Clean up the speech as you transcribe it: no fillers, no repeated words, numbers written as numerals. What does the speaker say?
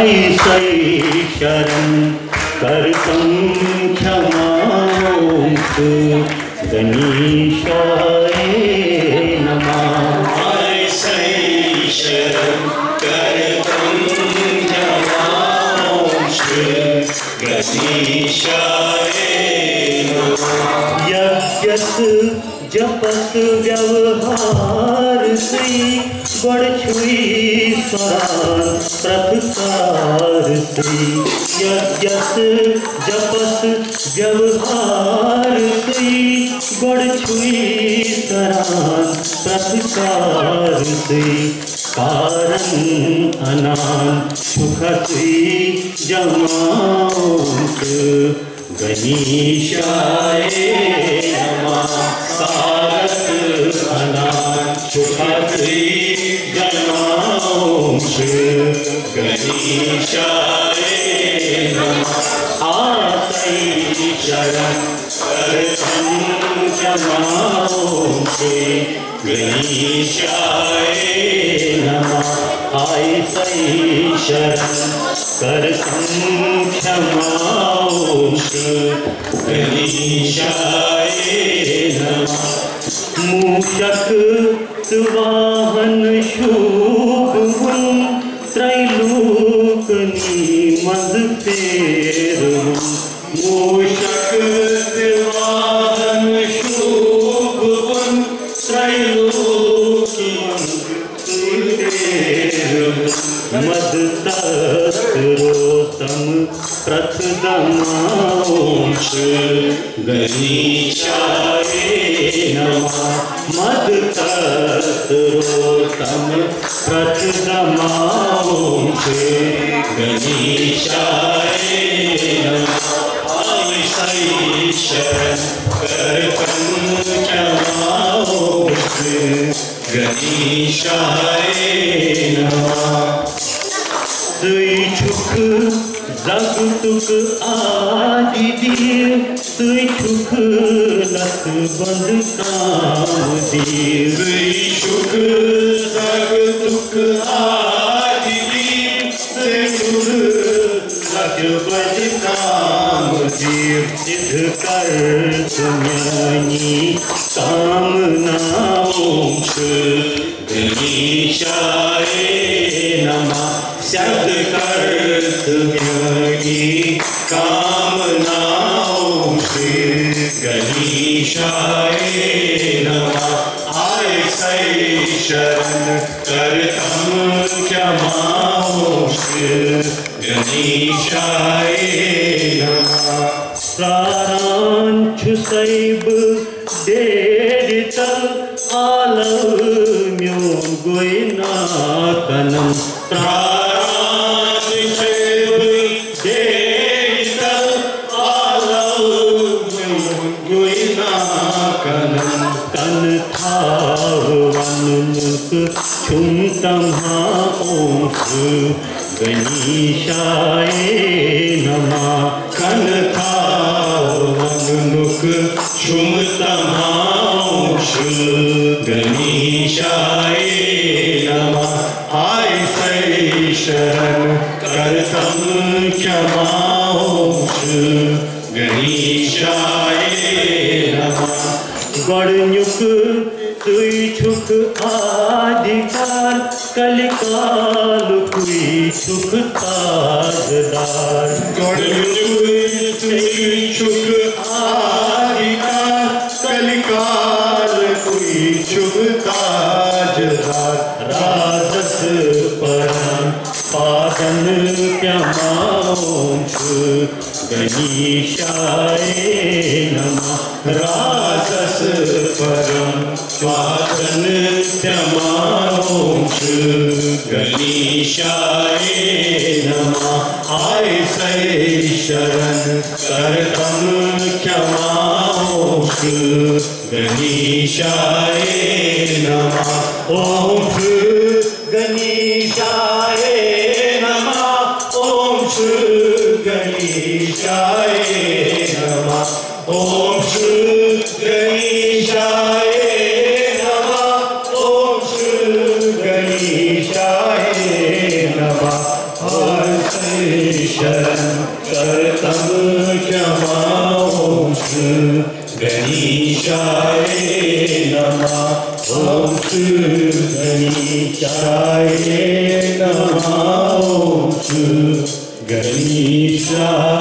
ऐसै शरण करतं क्षमांश गणेशाय नमः। ऐसै शरण करतं क्षमांश गणेशाय नमः। यज्ञस जपस व्यवहार से बड़ छुई स्वरान प्रथकार से। यज्ञस जपस व्यवहार से बड़ छुई स्वरान प्रथकार से। कारण अनान सुखसी जमांस गणेशाय नमः। सारस अनान सुखसी जमांस गणेशाय नमः। आसै शरण करतं क्षमांश गणेशाय नमः। ऐसै शरण करतं क्षमांश गणेशाय नमः। मूषक सुवाहन शुभ गुण त्रैलोकनी मद फेर। मूषक सुवाहन शुभ गुण त्रैलोकी मद तत्रोतम प्रथदमांश गणेशाय नमः। मद तत्रोतम प्रथदमांश गणेशाय नमः। ऐसै शरण करतं क्षमांश गणेशाय नमः। सुख जग तुक आदि देव सुख लख बंद काम देव। सुख जग तुक आदि देव सुख लख बंद काम देव। सिद्ध कर सुम्यानी कामनांश गणेशाय नमः। सिद्ध कर तुम्हारी कामनांश गणेशाय नमः। ऐसै शरण करतं क्षमांश गणेशाय नमः। प्राणांशु सैब देर तल आलव म्यों गोयनाकनम। प्राणांशु सैब देर तल आलव म्यों गोयनाकनम। कन थाव वनमुख छुंतम्हांश गणेशाय नमः। कन थाव वनमुख छुंतम्हांश गणेशाय नमः। ऐसै शरण करतं क्षमांश गणेशाय नमः। गणयुक तुई छुक आदिकार कलिकाल कुई छुक ताजदार। गणयुक तुई छुक आदिकार कलिकाल कुई छुक ताजदार। राजस परम पादन प्यमांश गणेशाय नमः। राजस परम पादन क्षमांश गणेशाय नमः। ऐसै शरण करतं क्षमांश गणेशाय नमः। ओम गणेशाय नमः। ओम गणेशाय नमः। ओम गणेशाय नमः। ओम गणेशाय नमः। शरण करतम क्षमा ओम श्री गणेशाय नमः ओम श्री गणेशाय नमः ओम श्री गणेशाय